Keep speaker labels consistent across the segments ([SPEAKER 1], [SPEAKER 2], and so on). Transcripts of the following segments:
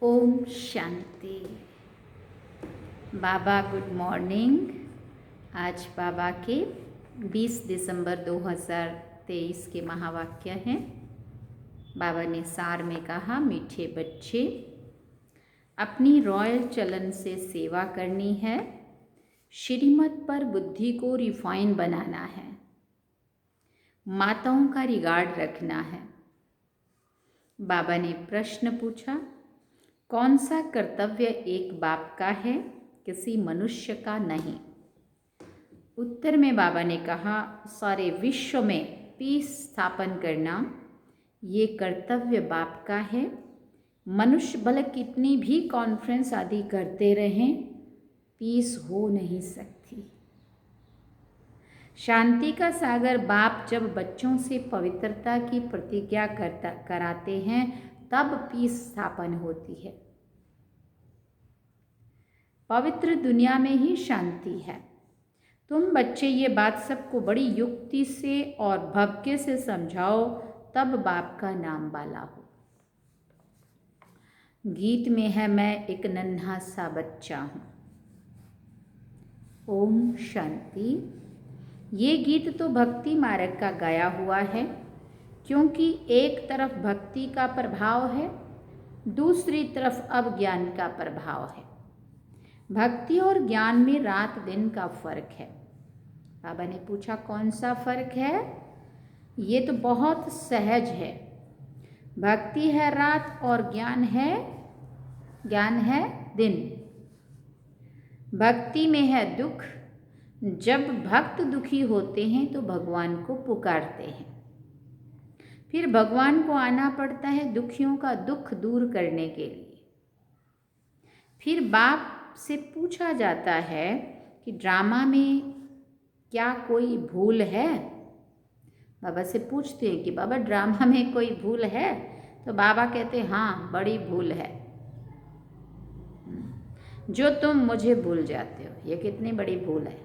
[SPEAKER 1] ओम शांति। बाबा good morning. आज बाबा के 20 दिसंबर 2023 के महावाक्य हैं। बाबा ने सार में कहा, मीठे बच्चे, अपनी रॉयल चलन से सेवा करनी है, श्रीमत पर बुद्धि को रिफाइन बनाना है, माताओं का रिगार्ड रखना है। बाबा ने प्रश्न पूछा, कौन सा कर्तव्य एक बाप का है, किसी मनुष्य का नहीं। उत्तर में बाबा ने कहा, सारे विश्व में पीस स्थापन करना ये कर्तव्य बाप का है। मनुष्य भले कितनी भी कॉन्फ्रेंस आदि करते रहें, पीस हो नहीं सकती। शांति का सागर बाप जब बच्चों से पवित्रता की प्रतिज्ञा कराते हैं, तब पीस स्थापन होती है। पवित्र दुनिया में ही शांति है। तुम बच्चे ये बात सबको बड़ी युक्ति से और भव्य से समझाओ, तब बाप का नाम वाला हो। गीत में है, मैं एक नन्हा सा बच्चा हूँ। ओम शांति। ये गीत तो भक्ति मार्ग का गाया हुआ है, क्योंकि एक तरफ भक्ति का प्रभाव है, दूसरी तरफ अज्ञान का प्रभाव है। भक्ति और ज्ञान में रात दिन का फर्क है। बाबा ने पूछा, कौन सा फर्क है? ये तो बहुत सहज है। भक्ति है रात और ज्ञान है दिन। भक्ति में है दुख। जब भक्त दुखी होते हैं तो भगवान को पुकारते हैं, फिर भगवान को आना पड़ता है दुखियों का दुख दूर करने के लिए। फिर बाप से पूछा जाता है कि ड्रामा में क्या कोई भूल है। बाबा से पूछते हैं कि बाबा ड्रामा में कोई भूल है, तो बाबा कहते हैं हाँ, बड़ी भूल है, जो तुम मुझे भूल जाते हो। ये कितनी बड़ी भूल है।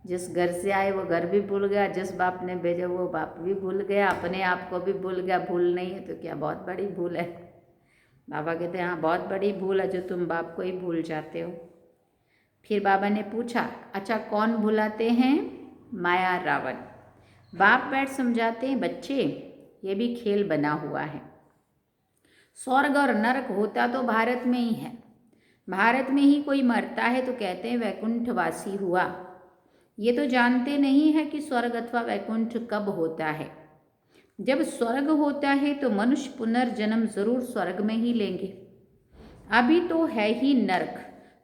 [SPEAKER 1] जिस घर से आए वो घर भी भूल गया, जिस बाप ने भेजा वो बाप भी भूल गया, अपने आप को भी भूल गया। भूल नहीं है तो क्या बहुत बड़ी भूल है। बाबा कहते हैं हाँ, बहुत बड़ी भूल है जो तुम बाप को ही भूल जाते हो। फिर बाबा ने पूछा, अच्छा कौन भुलाते हैं? माया रावण। बाप बैठ समझाते हैं, बच्चे ये भी खेल बना हुआ है। स्वर्ग और नरक होता तो भारत में ही है। भारत में ही कोई मरता है तो कहते हैं वैकुंठवासी हुआ। ये तो जानते नहीं है कि स्वर्ग अथवा वैकुंठ कब होता है। जब स्वर्ग होता है तो मनुष्य पुनर्जन्म जरूर स्वर्ग में ही लेंगे। अभी तो है ही नरक,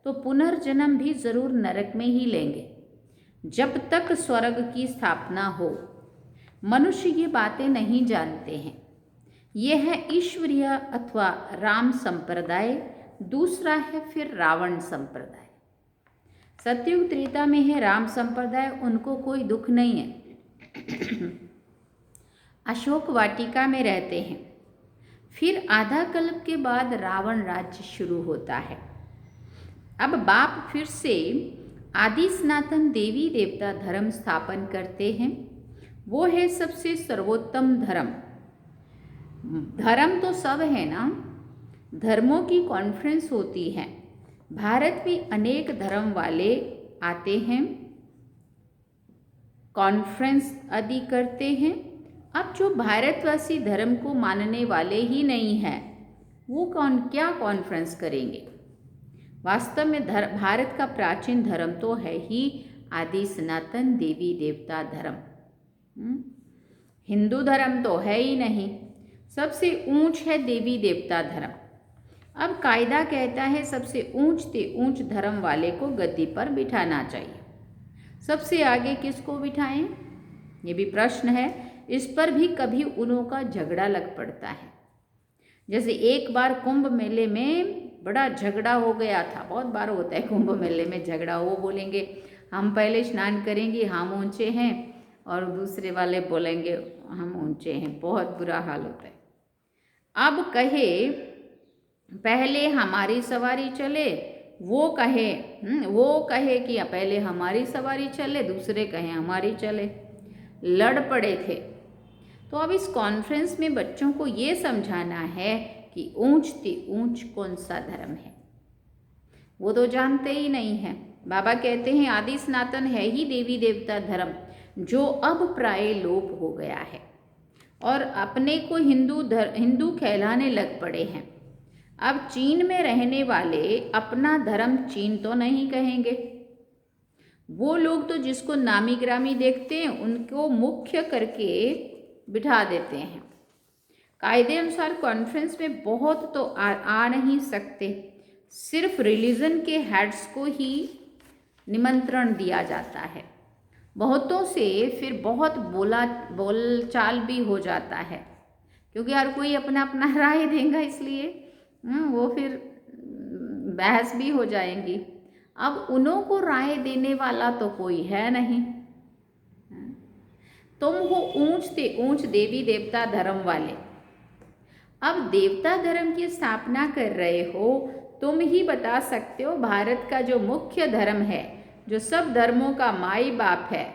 [SPEAKER 1] तो पुनर्जन्म भी जरूर नरक में ही लेंगे, जब तक स्वर्ग की स्थापना हो। मनुष्य ये बातें नहीं जानते हैं। ये है ईश्वरीय अथवा राम संप्रदाय, दूसरा है फिर रावण संप्रदाय। सतयुग त्रेता में है राम संप्रदाय, उनको कोई दुख नहीं है। अशोक वाटिका में रहते हैं। फिर आधा कल्प के बाद रावण राज्य शुरू होता है। अब बाप फिर से आदि सनातन देवी देवता धर्म स्थापन करते हैं। वो है सबसे सर्वोत्तम धर्म। धर्म तो सब है ना, धर्मों की कॉन्फ्रेंस होती है। भारत में अनेक धर्म वाले आते हैं, कॉन्फ्रेंस आदि करते हैं। अब जो भारतवासी धर्म को मानने वाले ही नहीं हैं, वो क्या कॉन्फ्रेंस करेंगे? वास्तव में भारत का प्राचीन धर्म तो है ही आदि सनातन देवी देवता धर्म। हिंदू धर्म तो है ही नहीं। सबसे ऊंच है देवी देवता धर्म। अब कायदा कहता है सबसे ऊंच से ऊंच धर्म वाले को गद्दी पर बिठाना चाहिए। सबसे आगे किसको बिठाएं? ये भी प्रश्न है। इस पर भी कभी उनों का झगड़ा लग पड़ता है। जैसे एक बार कुंभ मेले में बड़ा झगड़ा हो गया था। बहुत बार होता है कुंभ मेले में झगड़ा। वो बोलेंगे हम पहले स्नान करेंगे, हम ऊंचे हैं, और दूसरे वाले बोलेंगे हम ऊंचे हैं। बहुत बुरा हाल होता है। अब कहे पहले हमारी सवारी चले, वो कहे कि पहले हमारी सवारी चले, दूसरे कहे हमारी चले। लड़ पड़े थे। तो अब इस कॉन्फ्रेंस में बच्चों को ये समझाना है कि ऊंच से ऊंच कौन सा धर्म है, वो तो जानते ही नहीं है। बाबा कहते हैं आदि सनातन है ही देवी देवता धर्म जो अब प्राय लोप हो गया है और अपने को हिंदू कहलाने लग पड़े हैं। अब चीन में रहने वाले अपना धर्म चीन तो नहीं कहेंगे। वो लोग तो जिसको नामी ग्रामी देखते हैं उनको मुख्य करके बिठा देते हैं। कायदे अनुसार कॉन्फ्रेंस में बहुत तो आ नहीं सकते, सिर्फ रिलीजन के हेड्स को ही निमंत्रण दिया जाता है। बहुतों से फिर बहुत बोलचाल भी हो जाता है, क्योंकि हर कोई अपना अपना राय देगा, इसलिए वो फिर बहस भी हो जाएंगी। अब उन्हों को राय देने वाला तो कोई है नहीं। तुम हो ऊंच से ऊंच देवी देवता धर्म वाले, अब देवता धर्म की स्थापना कर रहे हो, तुम ही बता सकते हो भारत का जो मुख्य धर्म है, जो सब धर्मों का माई बाप है,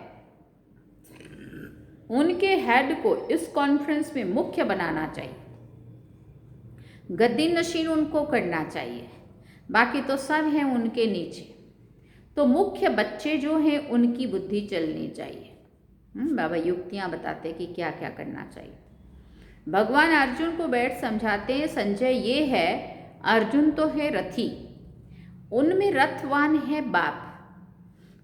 [SPEAKER 1] उनके हेड को इस कॉन्फ्रेंस में मुख्य बनाना चाहिए, गद्दी नशीन उनको करना चाहिए, बाकी तो सब हैं उनके नीचे। तो मुख्य बच्चे जो हैं उनकी बुद्धि चलनी चाहिए। बाबा युक्तियां बताते कि क्या क्या करना चाहिए। भगवान अर्जुन को बैठ समझाते हैं, संजय ये है, अर्जुन तो है रथी, उनमें रथवान है बाप,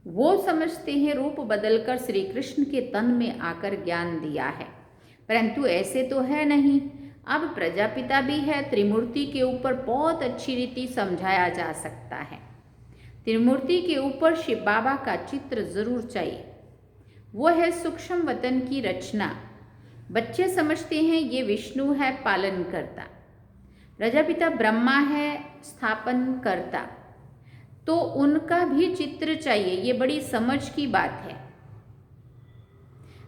[SPEAKER 1] वो समझते हैं रूप बदलकर श्री कृष्ण के तन में आकर ज्ञान दिया है, परंतु ऐसे तो है नहीं। अब प्रजापिता भी है, त्रिमूर्ति के ऊपर बहुत अच्छी रीति समझाया जा सकता है। त्रिमूर्ति के ऊपर शिव बाबा का चित्र जरूर चाहिए, वो है सूक्ष्म वतन की रचना। बच्चे समझते हैं ये विष्णु है पालन करता, प्रजापिता ब्रह्मा है स्थापन करता, तो उनका भी चित्र चाहिए। ये बड़ी समझ की बात है।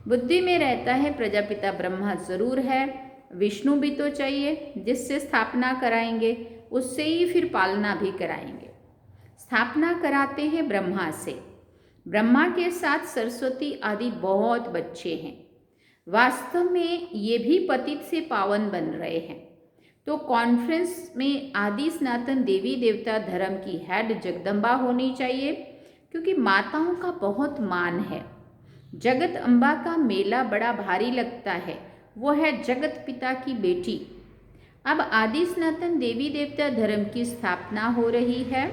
[SPEAKER 1] बुद्धि में रहता है प्रजापिता ब्रह्मा जरूर है, विष्णु भी तो चाहिए जिससे स्थापना कराएंगे, उससे ही फिर पालना भी कराएंगे। स्थापना कराते हैं ब्रह्मा से, ब्रह्मा के साथ सरस्वती आदि बहुत बच्चे हैं। वास्तव में ये भी पतित से पावन बन रहे हैं। तो कॉन्फ्रेंस में आदि सनातन देवी देवता धर्म की हेड जगदम्बा होनी चाहिए, क्योंकि माताओं का बहुत मान है। जगत अम्बा का मेला बड़ा भारी लगता है, वो है जगत पिता की बेटी। अब आदि सनातन देवी देवता धर्म की स्थापना हो रही है।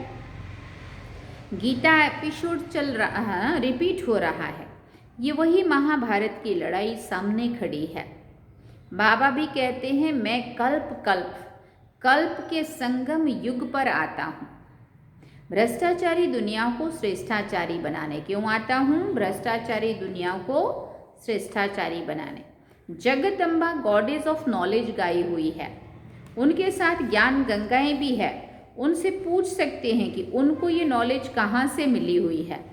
[SPEAKER 1] गीता एपिसोड चल रहा है, रिपीट हो रहा है। ये वही महाभारत की लड़ाई सामने खड़ी है। बाबा भी कहते हैं मैं कल्प के संगम युग पर आता हूँ। भ्रष्टाचारी दुनिया को श्रेष्ठाचारी बनाने क्यों आता हूँ? भ्रष्टाचारी दुनिया को श्रेष्ठाचारी बनाने। जगदम्बा गॉडेस ऑफ नॉलेज गाई हुई है, उनके साथ ज्ञान गंगाएं भी है। उनसे पूछ सकते हैं कि उनको ये नॉलेज कहाँ से मिली हुई है।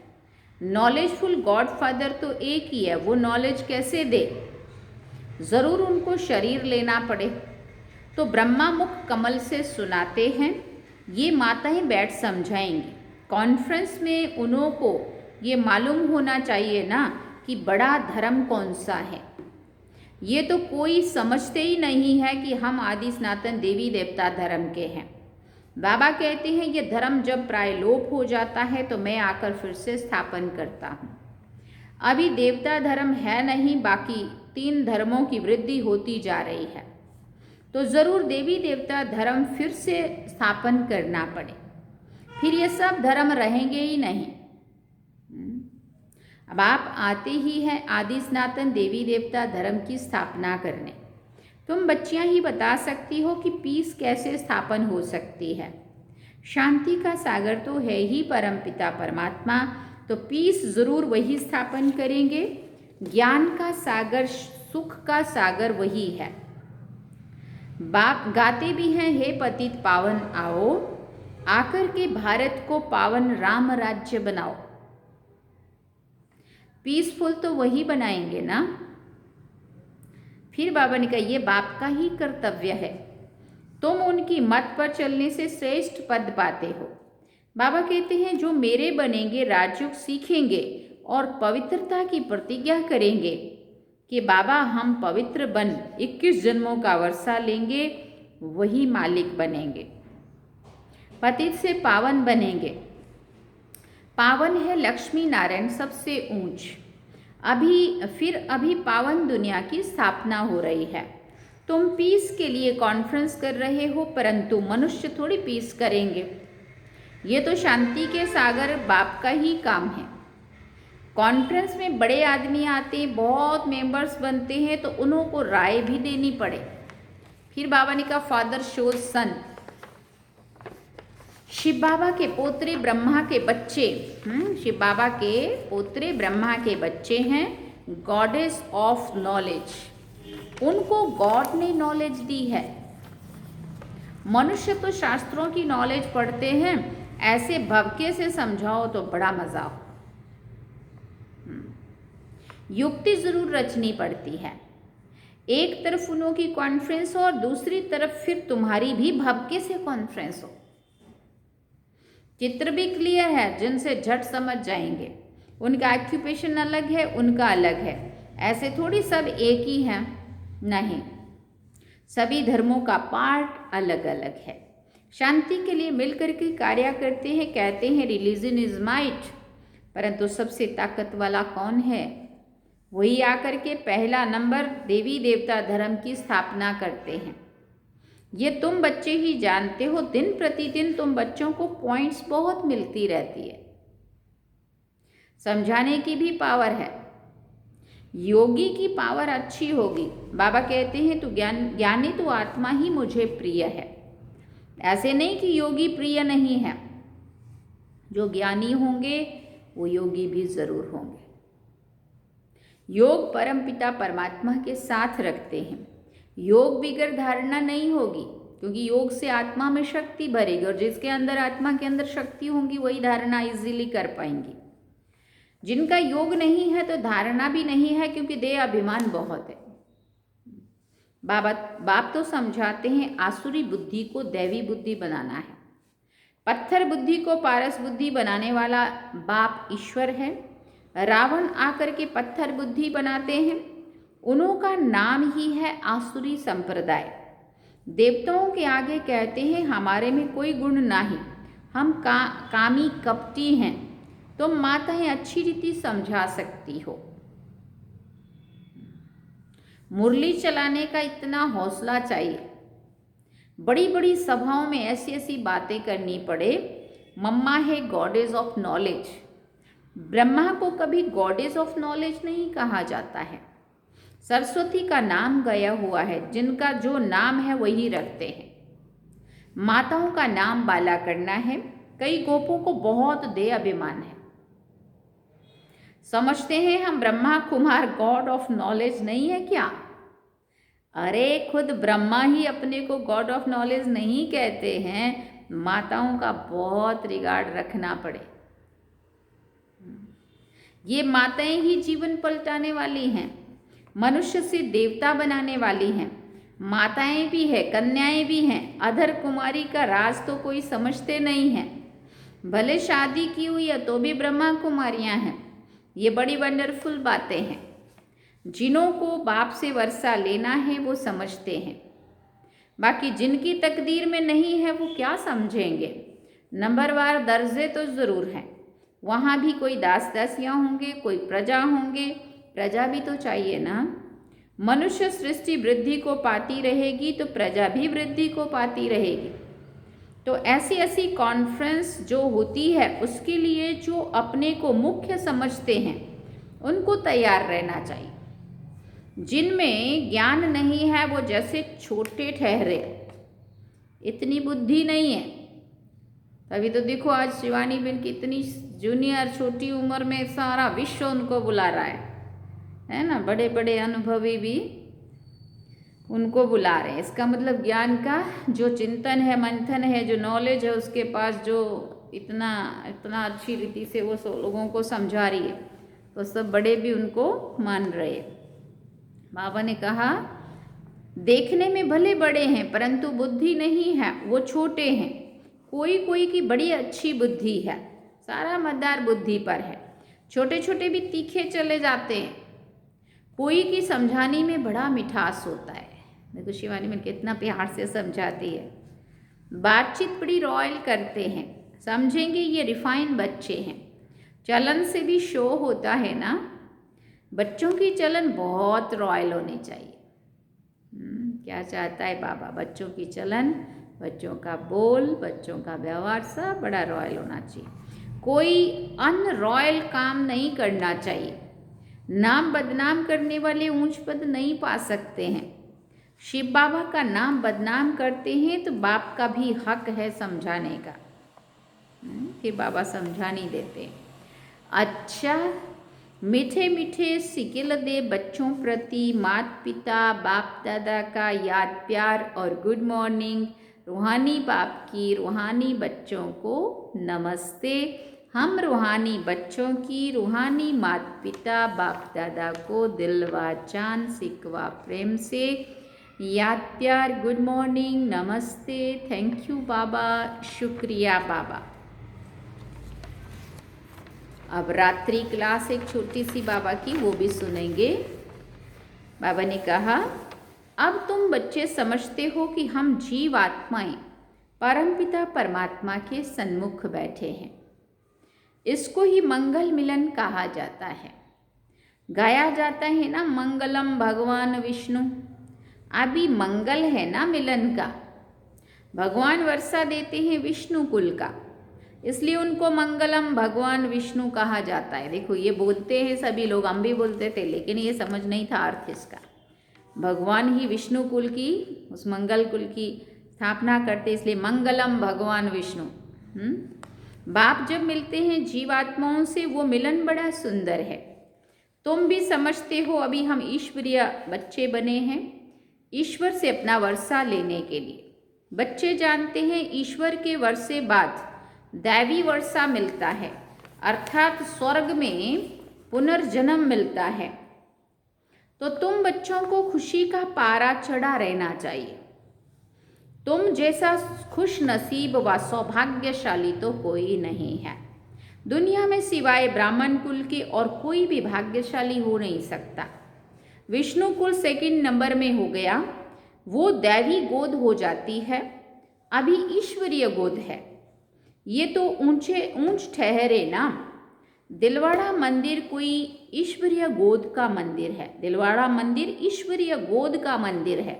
[SPEAKER 1] नॉलेजफुल गॉड फादर तो एक ही है, वो नॉलेज कैसे दे? ज़रूर उनको शरीर लेना पड़े। तो ब्रह्मा मुख कमल से सुनाते हैं, ये माताएं बैठ समझाएंगी। कॉन्फ्रेंस में उन्हों को ये मालूम होना चाहिए ना कि बड़ा धर्म कौन सा है। ये तो कोई समझते ही नहीं है कि हम आदि सनातन देवी देवता धर्म के हैं। बाबा कहते हैं ये धर्म जब प्राय लोप हो जाता है तो मैं आकर फिर से स्थापन करता हूँ। अभी देवता धर्म है नहीं, बाकी 3 धर्मों की वृद्धि होती जा रही है, तो ज़रूर देवी देवता धर्म फिर से स्थापन करना पड़े, फिर ये सब धर्म रहेंगे ही नहीं। अब आप आते ही हैं आदि सनातन देवी देवता धर्म की स्थापना करने। तुम बच्चियां ही बता सकती हो कि पीस कैसे स्थापन हो सकती है। शांति का सागर तो है ही परमपिता परमात्मा, तो पीस जरूर वही स्थापन करेंगे। ज्ञान का सागर, सुख का सागर वही है। बाप गाते भी हैं, हे पतित पावन आओ, आकर के भारत को पावन राम राज्य बनाओ। पीसफुल तो वही बनाएंगे ना। फिर बाबा ने कहा ये बाप का ही कर्तव्य है, तुम उनकी मत पर चलने से श्रेष्ठ पद पाते हो। बाबा कहते हैं जो मेरे बनेंगे राजयोग सीखेंगे और पवित्रता की प्रतिज्ञा करेंगे कि बाबा हम पवित्र बन 21 जन्मों का वर्षा लेंगे, वही मालिक बनेंगे, पतित से पावन बनेंगे। पावन है लक्ष्मी नारायण सबसे ऊंच। अभी पावन दुनिया की स्थापना हो रही है। तुम पीस के लिए कॉन्फ्रेंस कर रहे हो, परंतु मनुष्य थोड़ी पीस करेंगे। ये तो शांति के सागर बाप का ही काम है। कॉन्फ्रेंस में बड़े आदमी आते हैं, बहुत मेंबर्स बनते हैं, तो उन्हों को राय भी देनी पड़े। फिर बाबा ने कहा फादर शोज सन। शिव बाबा के पोतरे ब्रह्मा के बच्चे, शिव बाबा के पोतरे ब्रह्मा के बच्चे हैं, गॉडेस ऑफ नॉलेज। उनको गॉड ने नॉलेज दी है। मनुष्य तो शास्त्रों की नॉलेज पढ़ते हैं, ऐसे भवके से समझाओ तो बड़ा मजा हो। युक्ति जरूर रचनी पड़ती है। एक तरफ उन्हों की कॉन्फ्रेंस हो और दूसरी तरफ फिर तुम्हारी भी भवके से कॉन्फ्रेंस हो। चित्र भी क्लियर है, जिनसे झट समझ जाएंगे। उनका ऑक्यूपेशन अलग है, उनका अलग है। ऐसे थोड़ी सब एक ही हैं, नहीं, सभी धर्मों का पार्ट अलग अलग है। शांति के लिए मिलकर के कार्य करते हैं, कहते हैं रिलीजन इज माइट, परंतु सबसे ताकत वाला कौन है? वही आकर के पहला नंबर देवी देवता धर्म की स्थापना करते हैं। ये तुम बच्चे ही जानते हो। दिन प्रतिदिन तुम बच्चों को पॉइंट्स बहुत मिलती रहती है। समझाने की भी पावर है। योगी की पावर अच्छी होगी। बाबा कहते हैं तो ज्ञानी तो आत्मा ही मुझे प्रिय है। ऐसे नहीं कि योगी प्रिय नहीं है। जो ज्ञानी होंगे वो योगी भी जरूर होंगे। योग परमपिता परमात्मा के साथ रखते हैं। योग बिगर धारणा नहीं होगी, क्योंकि योग से आत्मा में शक्ति भरेगी, और जिसके अंदर आत्मा के अंदर शक्ति होंगी वही धारणा इजीली कर पाएंगी। जिनका योग नहीं है तो धारणा भी नहीं है, क्योंकि देह अभिमान बहुत है। बाप तो समझाते हैं आसुरी बुद्धि को दैवी बुद्धि बनाना है। पत्थर बुद्धि को पारस बुद्धि बनाने वाला बाप ईश्वर है। रावण आकर के पत्थर बुद्धि बनाते हैं, उन्हों का नाम ही है आसुरी संप्रदाय। देवताओं के आगे कहते हैं हमारे में कोई गुण नहीं, हम कामी कपटी हैं। तुम माताएं अच्छी रीति समझा सकती हो। मुरली चलाने का इतना हौसला चाहिए। बड़ी बड़ी सभाओं में ऐसी ऐसी बातें करनी पड़े। मम्मा है गॉडेस ऑफ नॉलेज। ब्रह्मा को कभी गॉडेस ऑफ नॉलेज नहीं कहा जाता है। सरस्वती का नाम गया हुआ है, जिनका जो नाम है वही रखते हैं। माताओं का नाम बाला करना है। कई गोपों को बहुत देह अभिमान है। समझते हैं हम Brahma Kumar God of knowledge नहीं है क्या? अरे खुद ब्रह्मा ही अपने को गॉड ऑफ नॉलेज नहीं कहते हैं। माताओं का बहुत रिगार्ड रखना पड़े। ये माताएं ही जीवन पलटाने वाली हैं, मनुष्य से देवता बनाने वाली हैं। माताएं भी है, कन्याएं भी हैं। अधर कुमारी का राज तो कोई समझते नहीं है। भले शादी की हुई है तो भी ब्रह्मा कुमारियां हैं। ये बड़ी वंडरफुल बातें हैं। जिन्हों को बाप से वर्षा लेना है वो समझते हैं, बाकी जिनकी तकदीर में नहीं है वो क्या समझेंगे। नंबरवार दर्जे तो ज़रूर हैं। वहाँ भी कोई दास दासियाँ होंगे, कोई प्रजा होंगे। प्रजा भी तो चाहिए ना। मनुष्य सृष्टि वृद्धि को पाती रहेगी तो प्रजा भी वृद्धि को पाती रहेगी। तो ऐसी ऐसी कॉन्फ्रेंस जो होती है उसके लिए जो अपने को मुख्य समझते हैं उनको तैयार रहना चाहिए। जिनमें ज्ञान नहीं है वो जैसे छोटे ठहरे, इतनी बुद्धि नहीं है। तभी तो देखो आज शिवानी बहन की इतनी जूनियर छोटी उम्र में सारा विश्व उनको बुला रहा है ना। बड़े बड़े अनुभवी भी उनको बुला रहे हैं। इसका मतलब ज्ञान का जो चिंतन है, मंथन है, जो नॉलेज है उसके पास, जो इतना इतना अच्छी रीति से वो लोगों को समझा रही है, तो सब बड़े भी उनको मान रहे हैं। बाबा ने कहा देखने में भले बड़े हैं परंतु बुद्धि नहीं है, वो छोटे हैं। कोई कोई की बड़ी अच्छी बुद्धि है, सारा मदार बुद्धि पर है। छोटे छोटे भी तीखे चले जाते हैं। कोई की समझाने में बड़ा मिठास होता है। देखो शिवानी मिलके इतना प्यार से समझाती है। बातचीत बड़ी रॉयल करते हैं, समझेंगे ये रिफाइन बच्चे हैं। चलन से भी शो होता है ना, बच्चों की चलन बहुत रॉयल होनी चाहिए। क्या चाहता है बाबा? बच्चों की चलन, बच्चों का बोल, बच्चों का व्यवहार सब बड़ा रॉयल होना चाहिए। कोई अनरॉयल काम नहीं करना चाहिए। नाम बदनाम करने वाले ऊंच पद नहीं पा सकते हैं। शिव बाबा का नाम बदनाम करते हैं तो बाप का भी हक है समझाने का, फिर बाबा समझा नहीं देते। अच्छा, मीठे मीठे सिकिल दे बच्चों प्रति माता पिता बाप दादा का याद प्यार और गुड मॉर्निंग। रूहानी बाप की रूहानी बच्चों को नमस्ते। हम रूहानी बच्चों की रूहानी माता पिता बाप दादा को दिल व जान सिकवा प्रेम से याद प्यार, गुड मॉर्निंग, नमस्ते, थैंक यू बाबा, शुक्रिया बाबा। अब रात्रि क्लास एक छोटी सी बाबा की, वो भी सुनेंगे। बाबा ने कहा, अब तुम बच्चे समझते हो कि हम जीव आत्माएं परमपिता परमात्मा के सन्मुख बैठे हैं। इसको ही मंगल मिलन कहा जाता है। गाया जाता है ना, मंगलम भगवान विष्णु। अभी मंगल है ना मिलन का। भगवान वर्षा देते हैं विष्णु कुल का, इसलिए उनको मंगलम भगवान विष्णु कहा जाता है। देखो ये बोलते हैं सभी लोग, हम भी बोलते थे, लेकिन ये समझ नहीं था अर्थ इसका। भगवान ही विष्णु कुल की, उस मंगल कुल की स्थापना करते, इसलिए मंगलम भगवान विष्णु। बाप जब मिलते हैं जीवात्माओं से, वो मिलन बड़ा सुंदर है। तुम भी समझते हो, अभी हम ईश्वरीय बच्चे बने हैं ईश्वर से अपना वर्षा लेने के लिए। बच्चे जानते हैं ईश्वर के वर्षे बाद दैवी वर्षा मिलता है, अर्थात स्वर्ग में पुनर्जन्म मिलता है। तो तुम बच्चों को खुशी का पारा चढ़ा रहना चाहिए। तुम जैसा खुश नसीब व सौभाग्यशाली तो कोई नहीं है दुनिया में, सिवाय ब्राह्मण कुल के और कोई भी भाग्यशाली हो नहीं सकता। विष्णु कुल सेकंड नंबर में हो गया, वो दैवी गोद हो जाती है, अभी ईश्वरीय गोद है। ये तो ऊंच ठहरे ना। दिलवाड़ा मंदिर कोई ईश्वरीय गोद का मंदिर है। दिलवाड़ा मंदिर ईश्वरीय गोद का मंदिर है।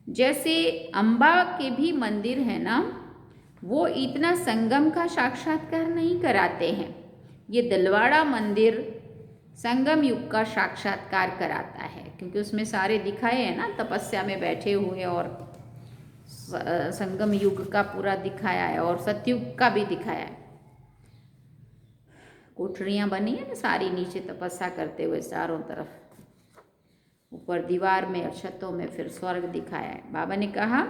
[SPEAKER 1] जैसे अम्बा के भी मंदिर है ना, वो इतना संगम का साक्षात्कार नहीं कराते हैं। ये दिलवाड़ा मंदिर संगम युग का साक्षात्कार कराता है, क्योंकि उसमें सारे दिखाए हैं ना, तपस्या में बैठे हुए, और संगम युग का पूरा दिखाया है और सतयुग का भी दिखाया है। कोठरियाँ बनी है ना सारी, नीचे तपस्या करते हुए चारों तरफ, ऊपर दीवार में और छतों में फिर स्वर्ग दिखाया है। बाबा ने कहा,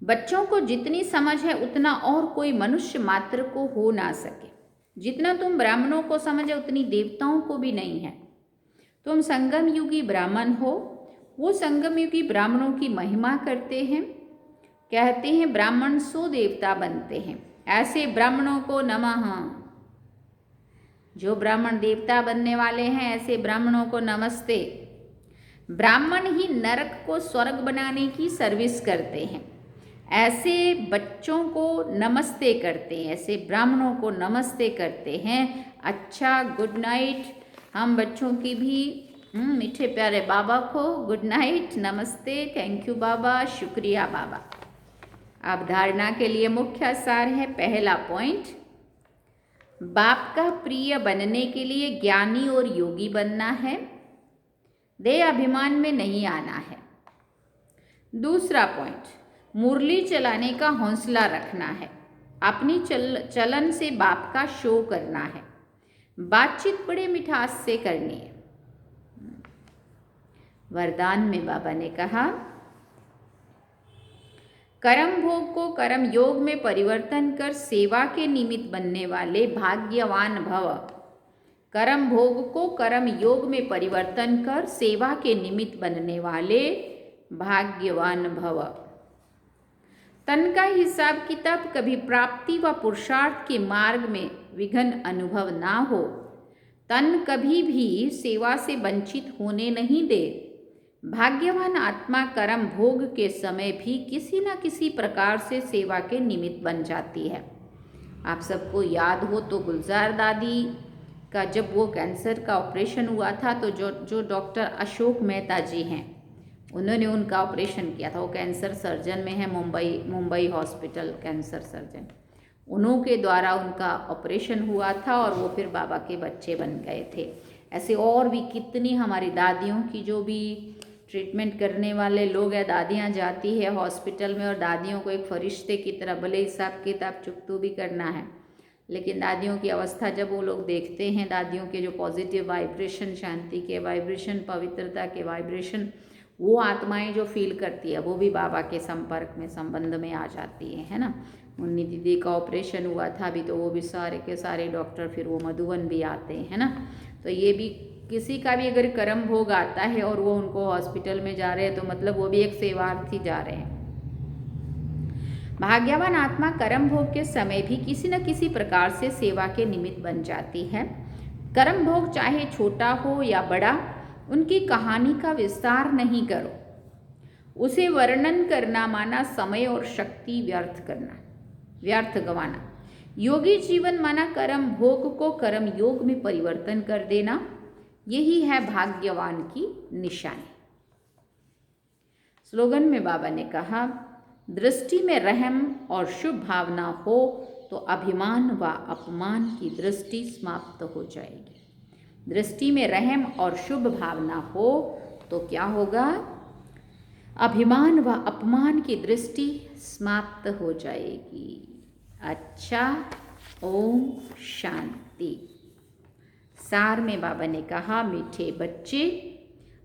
[SPEAKER 1] बच्चों को जितनी समझ है उतना और कोई मनुष्य मात्र को हो ना सके। जितना तुम ब्राह्मणों को समझे उतनी देवताओं को भी नहीं है। तुम संगम युगी ब्राह्मण हो, वो संगम युगी ब्राह्मणों की महिमा करते हैं, कहते हैं ब्राह्मण सो देवता बनते हैं। ऐसे ब्राह्मणों को नमः। जो ब्राह्मण देवता बनने वाले हैं, ऐसे ब्राह्मणों को नमस्ते। ब्राह्मण ही नरक को स्वर्ग बनाने की सर्विस करते हैं, ऐसे बच्चों को नमस्ते करते हैं, ऐसे ब्राह्मणों को नमस्ते करते हैं। अच्छा, गुड नाइट। हम बच्चों की भी मीठे प्यारे बाबा को गुड नाइट, नमस्ते, थैंक यू बाबा, शुक्रिया बाबा। अब धारणा के लिए मुख्य सार है। पहला पॉइंट, बाप का प्रिय बनने के लिए ज्ञानी और योगी बनना है, देह अभिमान में नहीं आना है। दूसरा पॉइंट, मुरली चलाने का हौसला रखना है, अपनी चलन से बाप का शो करना है, बातचीत बड़े मिठास से करनी है। वरदान में बाबा ने कहा, कर्म भोग को कर्म योग में परिवर्तन कर सेवा के निमित्त बनने वाले भाग्यवान भव। कर्म भोग को कर्म योग में परिवर्तन कर सेवा के निमित्त बनने वाले भाग्यवान भव। तन का हिसाब किताब कभी प्राप्ति व पुरुषार्थ के मार्ग में विघ्न अनुभव ना हो। तन कभी भी सेवा से वंचित होने नहीं दे। भाग्यवान आत्मा कर्म भोग के समय भी किसी न किसी प्रकार से सेवा के निमित्त बन जाती है। आप सबको याद हो तो गुलजार दादी का जब वो कैंसर का ऑपरेशन हुआ था तो जो डॉक्टर अशोक मेहता जी हैं उन्होंने उनका ऑपरेशन किया था। वो कैंसर सर्जन में है, मुंबई हॉस्पिटल कैंसर सर्जन। उन्हों के द्वारा उनका ऑपरेशन हुआ था और वो फिर बाबा के बच्चे बन गए थे। ऐसे और भी कितनी हमारी दादियों की जो भी ट्रीटमेंट करने वाले लोग हैं, दादियाँ जाती है हॉस्पिटल में और दादियों को एक फरिश्ते की तरह, भले हिसाब किताब चुकतू भी करना है, लेकिन दादियों की अवस्था जब वो लोग देखते हैं, दादियों के जो पॉजिटिव वाइब्रेशन, शांति के वाइब्रेशन, पवित्रता के वाइब्रेशन, वो आत्माएं जो फील करती है वो भी बाबा के संपर्क में, संबंध में आ जाती है ना। मुन्नी दीदी का ऑपरेशन हुआ था अभी, तो वो भी सारे के सारे डॉक्टर फिर वो मधुबन भी आते हैं ना। तो ये भी किसी का भी अगर कर्म भोग आता है और वो उनको हॉस्पिटल में जा रहे हैं तो मतलब वो भी एक सेवार्थी जा रहे हैं। भाग्यवान आत्मा कर्म भोग के समय भी किसी न किसी प्रकार से सेवा के निमित्त बन जाती है। कर्म भोग चाहे छोटा हो या बड़ा, उनकी कहानी का विस्तार नहीं करो। उसे वर्णन करना माना समय और शक्ति व्यर्थ गंवाना। योगी जीवन माना कर्म भोग को कर्म योग में परिवर्तन कर देना। यही है भाग्यवान की निशानी। स्लोगन में बाबा ने कहा, दृष्टि में रहम और शुभ भावना हो तो अभिमान व अपमान की दृष्टि समाप्त हो जाएगी। दृष्टि में रहम और शुभ भावना हो तो क्या होगा? अभिमान व अपमान की दृष्टि समाप्त हो जाएगी। अच्छा, ओम शांति। सार में बाबा ने कहा, मीठे बच्चे,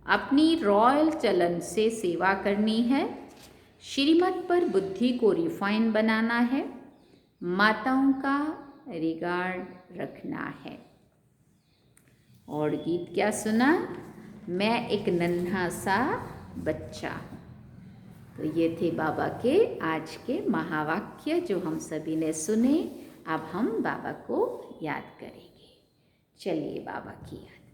[SPEAKER 1] अपनी रॉयल चलन से सेवा करनी है, श्रीमत पर बुद्धि को रिफाइन बनाना है, माताओं का रिगार्ड रखना है। और गीत क्या सुना? मैं एक नन्हा सा बच्चा हूँ। तो ये थे बाबा के आज के महावाक्य जो हम सभी ने सुने। अब हम बाबा को याद करेंगे। चलिए बाबा की याद।